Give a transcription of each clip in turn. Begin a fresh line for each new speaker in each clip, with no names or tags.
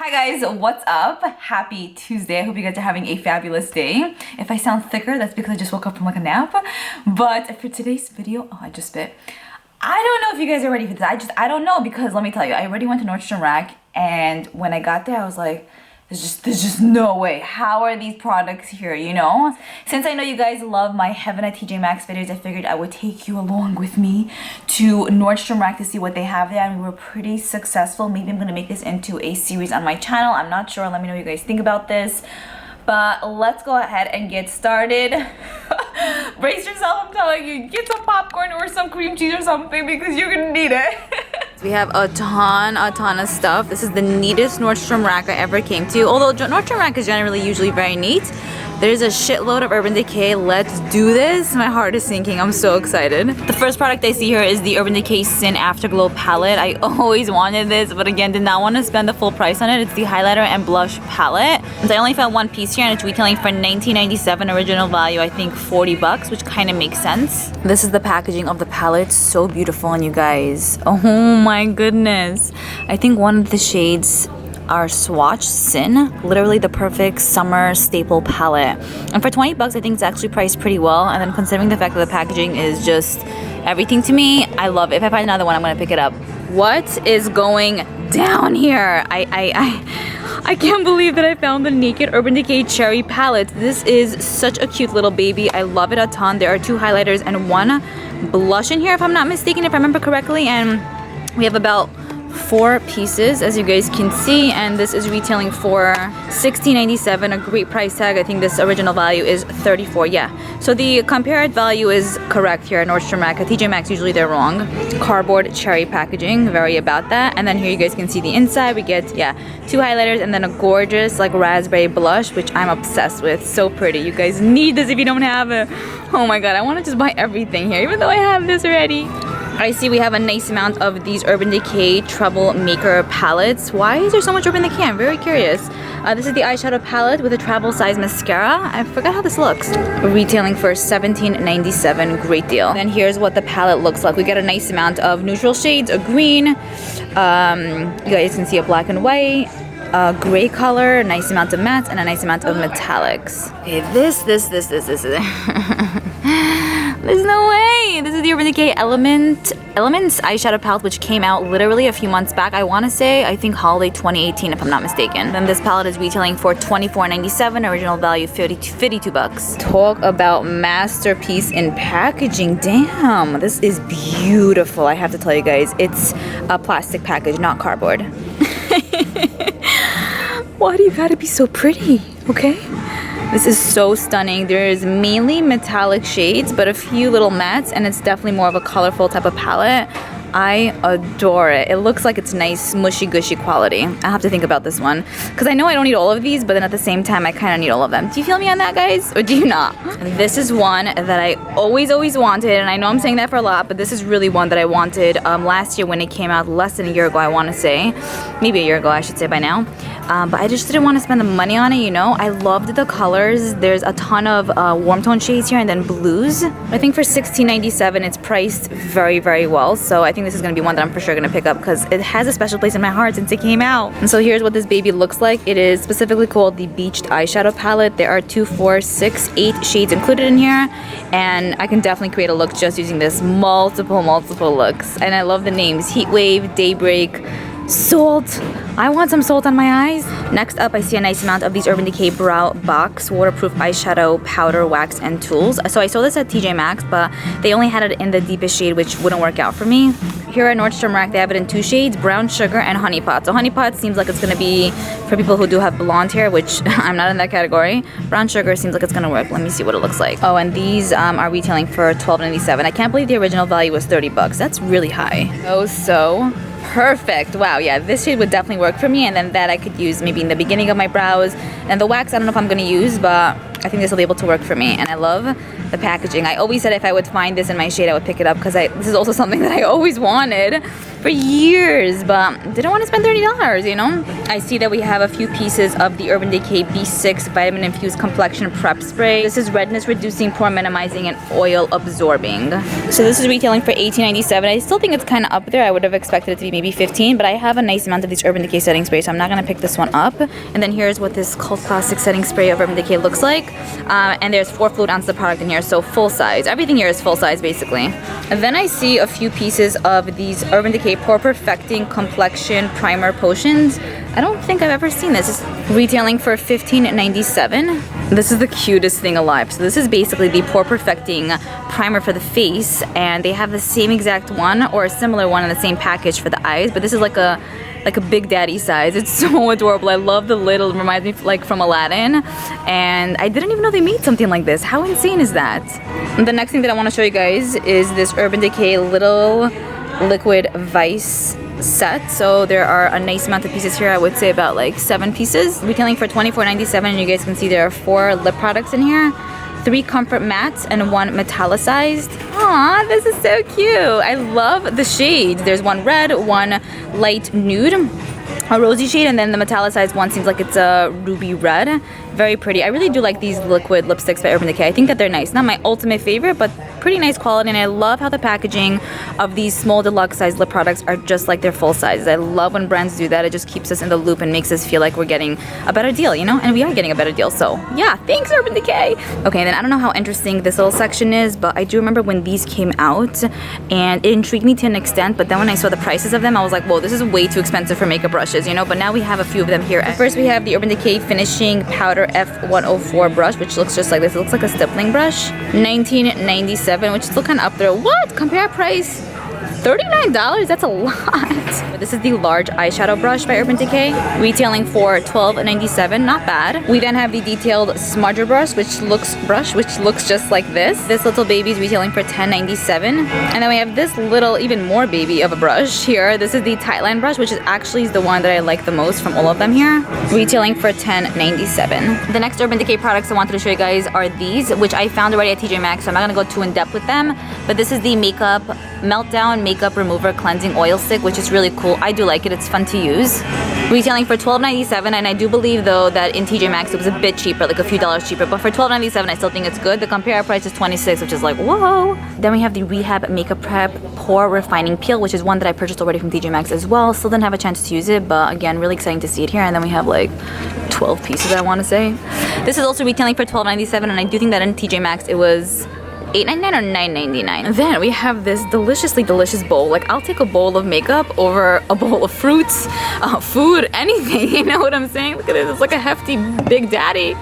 Hi guys, what's up? Happy Tuesday. I hope you guys are having a fabulous day. If I sound thicker, that's because I just woke up from like a nap. But for today's video, oh, I just spit. I don't know if you guys are ready for this. I don't know, because let me tell you, I already went to Nordstrom Rack, and when I got there, I was like, there's just no way. How are these products here, you know? Since I know you guys love my Heaven at TJ Maxx videos, I figured I would take you along with me to Nordstrom Rack to see what they have there, and we were pretty successful. Maybe I'm gonna make this into a series on my channel. I'm not sure. Let me know what you guys think about this. But let's go ahead and get started. Brace yourself, I'm telling you. Get some popcorn or some cream cheese or something because you're gonna need it. We have a ton of stuff. This is the neatest Nordstrom Rack I ever came to. Although Nordstrom Rack is generally usually very neat. There's a shitload of Urban Decay. Let's do this. My heart is sinking. I'm so excited. The first product I see here is the Urban Decay Sin Afterglow palette. I always wanted this, but again, did not want to spend the full price on it. It's the highlighter and blush palette. And I only found one piece here, and it's retailing for $19.97. Original value, I think, $40, which kind of makes sense. This is the packaging of the palette. So beautiful, and you guys. Oh my goodness. I think one of the shades are Swatch Sin, literally the perfect summer staple palette. And for $20, I think it's actually priced pretty well. And then considering the fact that the packaging is just everything to me, I love it. If I find another one, I'm gonna pick it up. What is going down here? I can't believe that I found the Naked Urban Decay Cherry palette. This is such a cute little baby. I love it a ton. There are 2 highlighters and 1 blush in here, if I'm not mistaken, if I remember correctly. And we have about 4 pieces, as you guys can see, and this is retailing for $16.97, a great price tag. I think this original value is $34. Yeah, so the compared value is correct here at Nordstrom Rack. At TJ Maxx, usually they're wrong. Cardboard cherry packaging, very about that. And then here you guys can see the inside. We get 2 highlighters and then a gorgeous like raspberry blush, which I'm obsessed with. So pretty. You guys need this if you don't have it. Oh my god, I want to just buy everything here, even though I have this already. I see we have a nice amount of these Urban Decay Troublemaker palettes. Why is there so much Urban Decay? I'm very curious. This is the eyeshadow palette with a travel size mascara. I forgot how this looks. Retailing for $17.97. Great deal. And here's what the palette looks like. We get a nice amount of neutral shades, a green. You guys can see a black and white. A gray color, a nice amount of mattes, and a nice amount of metallics. Okay, this is there's no way! This is the Urban Decay Elements eyeshadow palette, which came out literally a few months back. I want to say, I think holiday 2018, if I'm not mistaken. Then this palette is retailing for $24.97. Original value $52. Talk about masterpiece in packaging. Damn, this is beautiful. I have to tell you guys, it's a plastic package, not cardboard. Why do you gotta be so pretty? Okay. This is so stunning. There's mainly metallic shades, but a few little mattes, and it's definitely more of a colorful type of palette. I adore it. It looks like it's nice, smushy, gushy quality. I have to think about this one, because I know I don't need all of these, but then at the same time, I kind of need all of them. Do you feel me on that, guys? Or do you not? This is one that I always wanted, and I know I'm saying that for a lot, but this is really one that I wanted last year when it came out, less than a year ago, I want to say. Maybe a year ago, I should say by now. But I just didn't want to spend the money on it, you know? I loved the colors. There's a ton of warm tone shades here and then blues. I think for $16.97, it's priced very, very well. So I think this is going to be one that I'm for sure going to pick up because it has a special place in my heart since it came out. And so here's what this baby looks like. It is specifically called the Beached Eyeshadow Palette. There are 2, 4, 6, 8 shades included in here. And I can definitely create a look just using this. Multiple looks. And I love the names. Heatwave, Daybreak, Salt. I want some salt on my eyes. Next up, I see a nice amount of these Urban Decay Brow Box Waterproof Eyeshadow Powder, Wax, and Tools. So I saw this at TJ Maxx, but they only had it in the deepest shade, which wouldn't work out for me. Here at Nordstrom Rack, they have it in 2 shades, Brown Sugar and Honey Pot. So Honey Pot seems like it's going to be for people who do have blonde hair, which I'm not in that category. Brown Sugar seems like it's going to work. Let me see what it looks like. Oh, and these are retailing for $12.97. I can't believe the original value was $30. That's really high. Oh, so perfect. Wow, yeah, this shade would definitely work for me, and then that I could use maybe in the beginning of my brows. And the wax, I don't know if I'm going to use, but I think this will be able to work for me. And I love the packaging. I always said if I would find this in my shade, I would pick it up because this is also something that I always wanted. for years, but didn't want to spend $30, you know? I see that we have a few pieces of the Urban Decay B6 Vitamin Infused Complexion Prep Spray. This is redness reducing, pore minimizing, and oil absorbing. So this is retailing for $18.97. I still think it's kind of up there. I would have expected it to be maybe $15, but I have a nice amount of these Urban Decay setting sprays, so I'm not going to pick this one up. And then here's what this Cult Classic setting spray of Urban Decay looks like. And there's 4 fluid ounces of product in here, so full size. Everything here is full size, basically. And then I see a few pieces of these Urban Decay Pore Perfecting Complexion Primer Potions. I don't think I've ever seen this. It's retailing for $15.97. This is the cutest thing alive. So this is basically the Pore Perfecting Primer for the face, and they have the same exact one or a similar one in the same package for the eyes, but this is like a big daddy size. It's so adorable. I love the lid. It reminds me like from Aladdin, and I didn't even know they made something like this. How insane is that? And the next thing that I want to show you guys is this Urban Decay Little Liquid Vice set. So there are a nice amount of pieces here. I would say about like 7 pieces, retailing for $24.97, and you guys can see there are 4 lip products in here, 3 comfort mattes and 1 metallicized. Aw, this is so cute. I love the shades. There's 1 red, 1 light nude, a rosy shade, and then the metallicized one seems like it's a ruby red. Very pretty. I really do like these liquid lipsticks by Urban Decay. I think that they're nice. Not my ultimate favorite, but pretty nice quality, and I love how the packaging of these small deluxe size lip products are just like their full sizes. I love when brands do that. It just keeps us in the loop and makes us feel like we're getting a better deal, you know? And we are getting a better deal, so yeah, thanks Urban Decay. Okay, then I don't know how interesting this little section is, but I do remember when these came out, and it intrigued me to an extent, but then when I saw the prices of them, I was like, whoa, this is way too expensive for makeup brushes, you know? But now we have a few of them here. First, we have the Urban Decay Finishing Powder F104 brush, which looks just like this. It looks like a stippling brush. $19.97, which is still kind of up there. What? Compare price? $39? That's a lot. This is the large eyeshadow brush by Urban Decay, retailing for $12.97. Not bad. We then have the detailed smudger brush, which looks just like this. This little baby is retailing for $10.97. And then we have this little, even more baby of a brush here. This is the Tightline brush, which is actually the one that I like the most from all of them here, retailing for $10.97. The next Urban Decay products I wanted to show you guys are these, which I found already at TJ Maxx, so I'm not gonna go too in depth with them. But this is the Makeup Meltdown Makeup Remover Cleansing Oil Stick, which is really cool. I do like it. It's fun to use. Retailing for $12.97, and I do believe though that in TJ Maxx it was a bit cheaper, like a few dollars cheaper, but for $12.97 I still think it's good. The compare price is $26, which is like, whoa. Then we have the Rehab Makeup Prep Pore Refining Peel, which is one that I purchased already from TJ Maxx as well. Still didn't have a chance to use it, but again, really exciting to see it here. And then we have like 12 pieces, I want to say. This is also retailing for $12.97, and I do think that in TJ Maxx it was $8.99 or $9.99. Then we have this deliciously delicious bowl. Like, I'll take a bowl of makeup over a bowl of fruits, food, anything. You know what I'm saying? Look at this. It's like a hefty Big Daddy.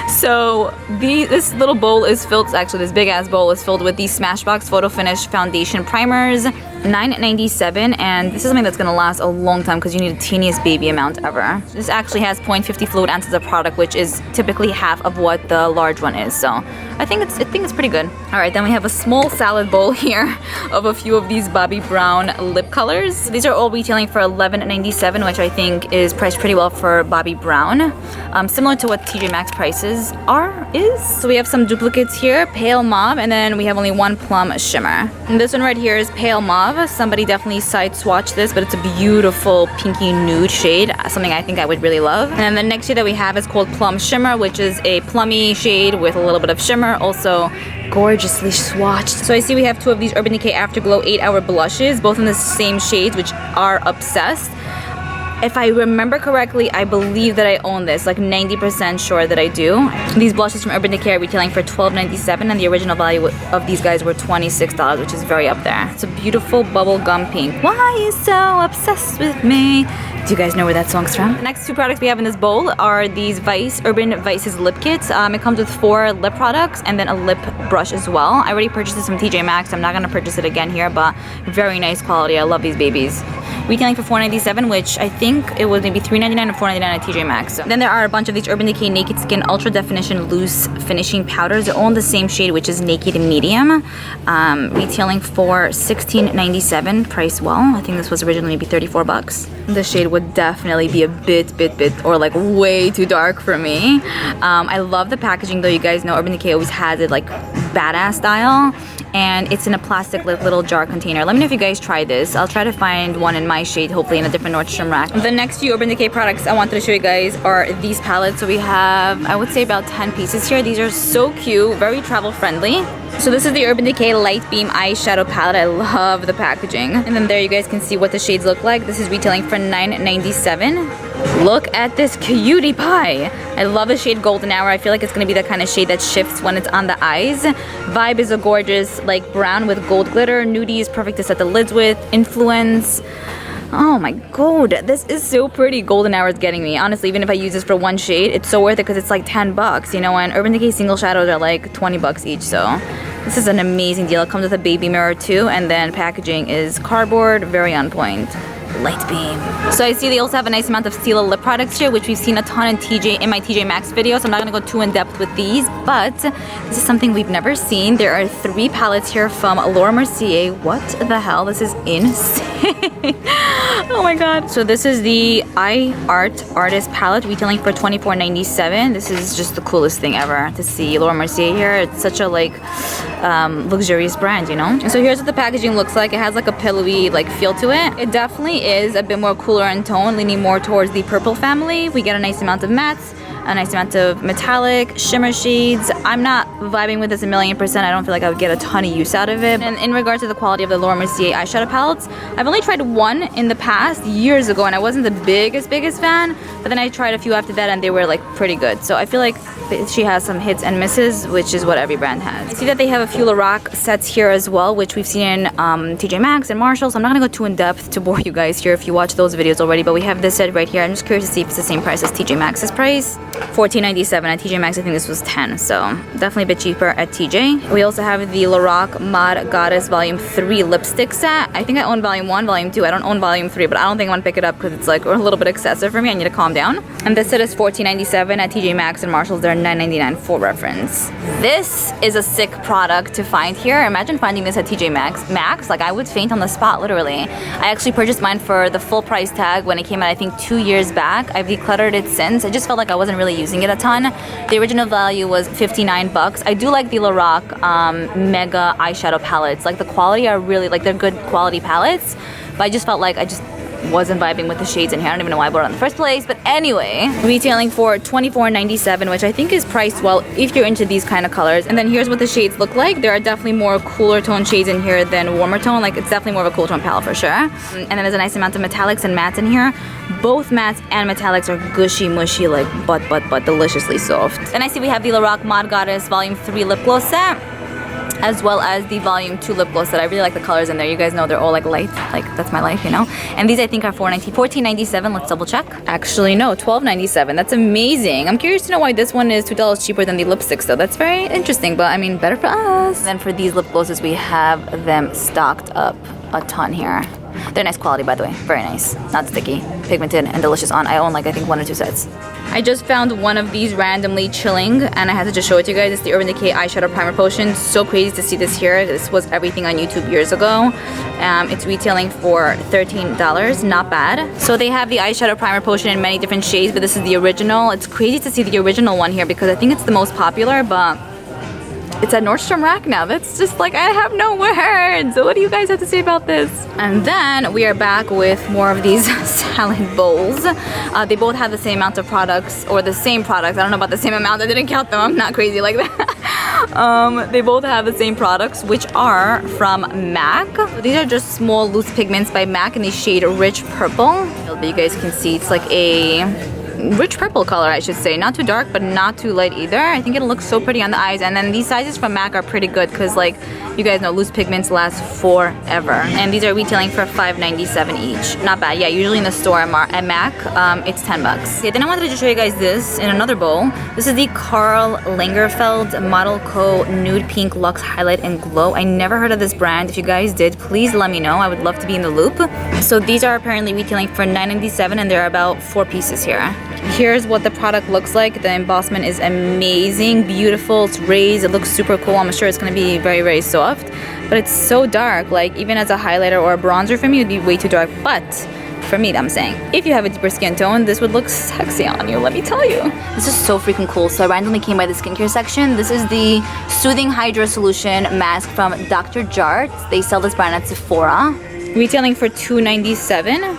So this little bowl is filled, actually this big ass bowl is filled with these Smashbox Photo Finish Foundation Primers. $9.97, and this is something that's gonna last a long time because you need the teeniest baby amount ever. This actually has 0.50 fluid ounces of product, which is typically half of what the large one is. So I think it's pretty good. All right, then we have a small salad bowl here of a few of these Bobbi Brown lip colors. These are all retailing for $11.97, which I think is priced pretty well for Bobbi Brown. Similar to what TJ Maxx prices is. So we have some duplicates here, Pale Mauve, and then we have only 1 Plum Shimmer. And this one right here is Pale Mauve. Somebody definitely side swatched this, but it's a beautiful pinky nude shade, something I think I would really love. And then the next shade that we have is called Plum Shimmer, which is a plummy shade with a little bit of shimmer, also gorgeously swatched. So I see we have 2 of these Urban Decay Afterglow 8-Hour blushes, both in the same shades, which are Obsessed. If I remember correctly, I believe that I own this, like 90% sure that I do. These blushes from Urban Decay are retailing for $12.97, and the original value of these guys were $26, which is very up there. It's a beautiful bubblegum pink. Why are you so obsessed with me? Do you guys know where that song's from? The next 2 products we have in this bowl are these Urban Vice's lip kits. It comes with 4 lip products and then a lip brush as well. I already purchased this from TJ Maxx. I'm not gonna purchase it again here, but very nice quality. I love these babies. Retailing for $4.97, which I think it was maybe $3.99 or $4.99 at TJ Maxx. So then there are a bunch of these Urban Decay Naked Skin Ultra Definition Loose Finishing Powders. They're all in the same shade, which is Naked Medium. Retailing for $16.97, price well. I think this was originally maybe $34. The shade would definitely be a bit, or like way too dark for me. I love the packaging though. You guys know Urban Decay always has it like badass style. and it's in a plastic little jar container. Let me know if you guys try this. I'll try to find one in my shade, hopefully in a different Nordstrom rack. The next few Urban Decay products I wanted to show you guys are these palettes. So we have, I would say, about 10 pieces here. These are so cute, very travel friendly. So this is the Urban Decay Light Beam Eyeshadow Palette. I love the packaging. And then there you guys can see what the shades look like. This is retailing for $9.97. Look at this cutie pie. I love the shade Golden Hour. I feel like it's going to be the kind of shade that shifts when it's on the eyes. Vibe is a gorgeous like brown with gold glitter. Nudie is perfect to set the lids with. Influence. Oh my god, this is so pretty. Golden Hour is getting me. Honestly, even if I use this for one shade, it's so worth it because it's like 10 bucks, you know, and Urban Decay single shadows are like 20 bucks each, so this is an amazing deal. It comes with a baby mirror too, and then packaging is cardboard, very on point. Light Beam. So I see they also have a nice amount of Stila lip products here, which we've seen a ton in my TJ Maxx video, so I'm not going to go too in depth with these, but this is something we've never seen. There are 3 palettes here from Liora.y. What the hell? This is insane. Oh my god. So this is the Eye Art Artist palette, retailing for $24.97. This is just the coolest thing ever to see Liora.y here. It's such a like luxurious brand, you know? And so here's what the packaging looks like. It has like a pillowy like feel to it. It definitely is a bit more cooler in tone, leaning more towards the purple family. We get a nice amount of mattes, a nice amount of metallic shimmer shades. I'm not vibing with this 1,000,000%. I don't feel like I would get a ton of use out of it. And in regard to the quality of the Liora.y eyeshadow palettes, I've only tried one in the past years ago, and I wasn't the biggest fan, but then I tried a few after that and they were like pretty good. So I feel like she has some hits and misses, which is what every brand has. I see that they have a few Lorac sets here as well, which we've seen in TJ Maxx and Marshall, so I'm not gonna go too in depth to bore you guys here if you watch those videos already, but we have this set right here. I'm just curious to see if it's the same price as TJ Maxx's price. $14.97 at TJ Maxx. I think this was 10, so definitely a bit cheaper at TJ. We also have the Lorac Mod Goddess Volume 3 lipstick set. I think I own Volume 1, Volume 2. I don't own Volume 3, but I don't think I'm gonna pick it up because it's like a little bit excessive for me. I need to calm down. And this set is $14.97 at TJ Maxx and Marshalls. They're $9.99 for reference. This is a sick product to find here. Imagine finding this at TJ Maxx. Like I would faint on the spot, literally. I actually purchased mine for the full price tag when it came out, I think 2 years back. I've decluttered it since. I just felt like I wasn't really using it a ton. The original value was 59 bucks. I do like the Lorac Mega eyeshadow palettes. Like the quality are really, like they're good quality palettes, but I just felt like I just wasn't vibing with the shades in here. I don't even know why I bought it in the first place, but anyway, retailing for $24.97, which I think is priced well if you're into these kind of colors. And then here's what the shades look like. There are definitely more cooler tone shades in here than warmer tone. Like it's definitely more of a cool tone palette for sure. And then there's a nice amount of metallics and mattes in here. Both mattes and metallics are gushy, mushy, like but deliciously soft. And I see we have the Lorac Mod Goddess Volume 3 lip gloss set, as well as the Volume 2 lip gloss set. I really like the colors in there. You guys know they're all like light, like that's my life, you know? And these I think are $14.97. Let's double check. Actually, no, $12.97. That's amazing. I'm curious to know why this one is $2 cheaper than the lipsticks though. That's very interesting, but I mean, better for us. And then for these lip glosses, we have them stocked up a ton here. They're nice quality, by the way. Very nice. Not sticky, pigmented, and delicious on. I own like I think 1 or 2 sets. I just found one of these randomly chilling, and I had to just show it to you guys. It's the Urban Decay Eyeshadow Primer Potion. So crazy to see this here. This was everything on YouTube years ago. It's retailing for $13. Not bad. So they have the eyeshadow primer potion in many different shades, but this is the original. It's crazy to see the original one here because I think it's the most popular, but it's at Nordstrom Rack now. That's just like, I have no words. So what do you guys have to say about this? And then we are back with more of these salad bowls. They both have the same amount of products, or the same products. I don't know about the same amount. I didn't count them. I'm not crazy like that. They both have the same products, which are from MAC. So these are just small loose pigments by MAC in the shade Rich Purple. You guys can see it's like a rich purple color, I should say. Not too dark, but not too light either. I think it'll look so pretty on the eyes. And then these sizes from MAC are pretty good because, like, you guys know loose pigments last forever. And these are retailing for $5.97 each. Not bad. Yeah, usually in the store at MAC, it's 10 bucks. Okay, then I wanted to show you guys this in another bowl. This is the Karl Lagerfeld Model Co. Nude Pink Luxe Highlight and Glow. I never heard of this brand. If you guys did, please let me know. I would love to be in the loop. So these are apparently retailing for $9.97, and there are about 4 pieces here. Here's what the product looks like. The embossment is amazing, beautiful, it's raised, it looks super cool. I'm sure it's gonna be very, very soft, but it's so dark. Like even as a highlighter or a bronzer for me, it would be way too dark, but For me, I'm saying. If you have a deeper skin tone, this would look sexy on you, let me tell you. This is so freaking cool. So I randomly came by the skincare section. This is the Soothing Hydra Solution Mask from Dr. Jart. They sell this brand at Sephora. Retailing for $2.97.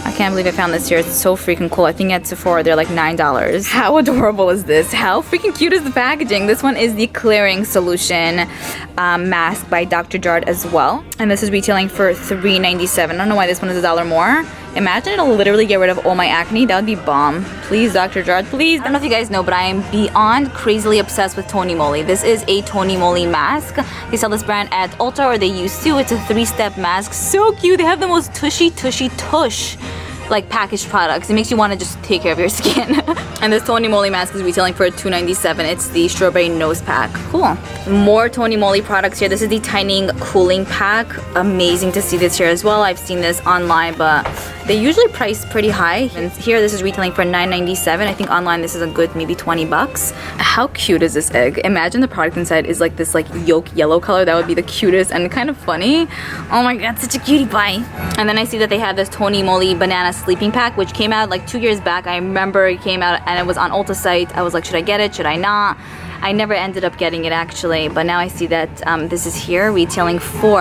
I can't believe I found this here. It's so freaking cool. I think at Sephora they're like $9. How adorable is this? How freaking cute is the packaging? This one is the Clearing Solution mask by Dr. Jart as well. And this is retailing for $3.97. I don't know why this one is $1 more. Imagine it'll literally get rid of all my acne. That would be bomb. Please, Dr. Jart, please. I don't know if you guys know, but I am beyond crazily obsessed with Tony Moly. This is a Tony Moly mask. They sell this brand at Ulta, or they used to. It's a 3-step mask. So cute. They have the most tushy tush like packaged products. It makes you want to just take care of your skin. And this Tony Moly mask is retailing for $2.97. It's the strawberry nose pack. Cool. More Tony Moly products here. This is the Tightening Cooling Pack. Amazing to see this here as well. I've seen this online, but they usually price pretty high. And here this is retailing for $9.97. I think online this is a good maybe $20. How cute is this egg? Imagine the product inside is like this like yolk yellow color. That would be the cutest and kind of funny. Oh my god, such a cutie pie. And then I see that they have this Tony Moly banana sleeping pack, which came out like 2 years back. I remember it came out and it was on Ulta site. I was like, should I get it? Should I not? I never ended up getting it actually, but now I see that this is here retailing for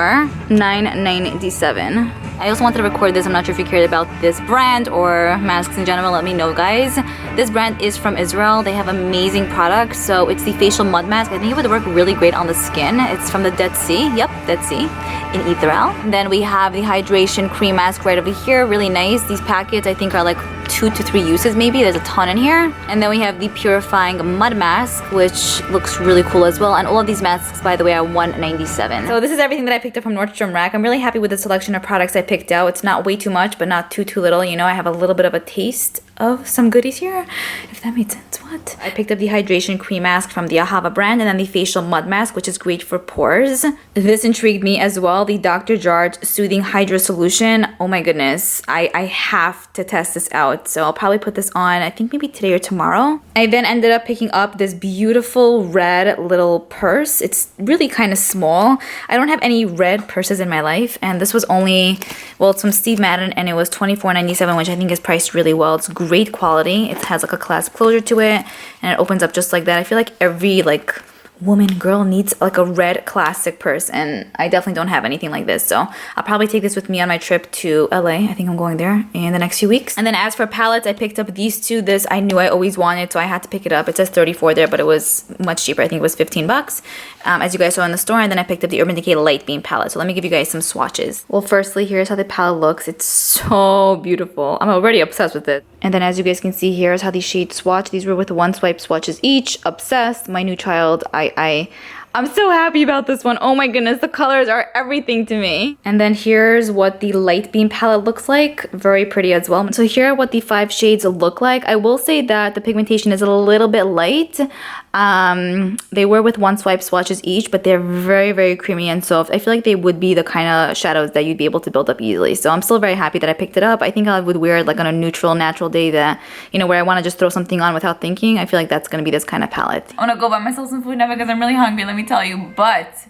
$9.97. I also wanted to record this. I'm not sure if you cared about this brand or masks in general. Let me know, guys. This brand is from Israel. They have amazing products. So it's the facial mud mask. I think it would work really great on the skin. It's from the Dead Sea. Yep, Dead Sea in Israel. Then we have the hydration cream mask right over here. Really nice. These packets I think are like 2 to 3 uses maybe. There's a ton in here. And then we have the purifying mud mask, which looks really cool as well. And all of these masks, by the way, are $1.97. So this is everything that I picked up from Nordstrom Rack. I'm really happy with the selection of products I picked out. It's not way too much, but not too little. You know, I have a little bit of a taste of some goodies here, if that made sense. What? I picked up the hydration cream mask from the Ahava brand, and then the facial mud mask, which is great for pores. This intrigued me as well. The Dr. Jart Soothing Hydra Solution. Oh my goodness. I have to test this out. So I'll probably put this on, I think maybe today or tomorrow. I then ended up picking up this beautiful red little purse. It's really kind of small. I don't have any red purses in my life, and this was only, well, it's from Steve Madden, and it was $24.97, which I think is priced really well. It's great quality. It has like a clasp closure to it, and it opens up just like that. I feel like every like woman, girl needs like a red classic purse, and I definitely don't have anything like this. So I'll probably take this with me on my trip to LA. I think I'm going there in the next few weeks. And then as for palettes, I picked up these two. This I knew I always wanted, so I had to pick it up. It says 34 there, but it was much cheaper. I think it was 15 bucks, as you guys saw in the store. And then I picked up the Urban Decay Light Beam palette. So let me give you guys some swatches. Well, firstly, here's how the palette looks. It's so beautiful. I'm already obsessed with it. And then as you guys can see, here's how these shades swatch. These were with 1 swipe swatches each. Obsessed. My new child. I'm so happy about this one. Oh my goodness, the colors are everything to me. And then here's what the Light Beam palette looks like. Very pretty as well. So here are what the 5 shades look like. I will say that the pigmentation is a little bit light. They were with 1 swipe swatches each, but they're very, very creamy and soft. I feel like they would be the kind of shadows that you'd be able to build up easily. So I'm still very happy that I picked it up. I think I would wear it like on a neutral, natural day that, you know, where I want to just throw something on without thinking. I feel like that's going to be this kind of palette. I want to go buy myself some food now because I'm really hungry, let me tell you. But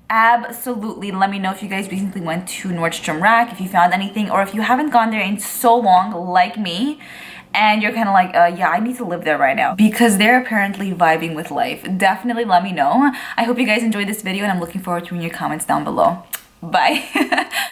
absolutely let me know if you guys recently went to Nordstrom Rack, if you found anything, or if you haven't gone there in so long like me and you're kind of like, yeah, I need to live there right now, because they're apparently vibing with life. Definitely let me know. I hope you guys enjoyed this video, and I'm looking forward to reading your comments down below. Bye.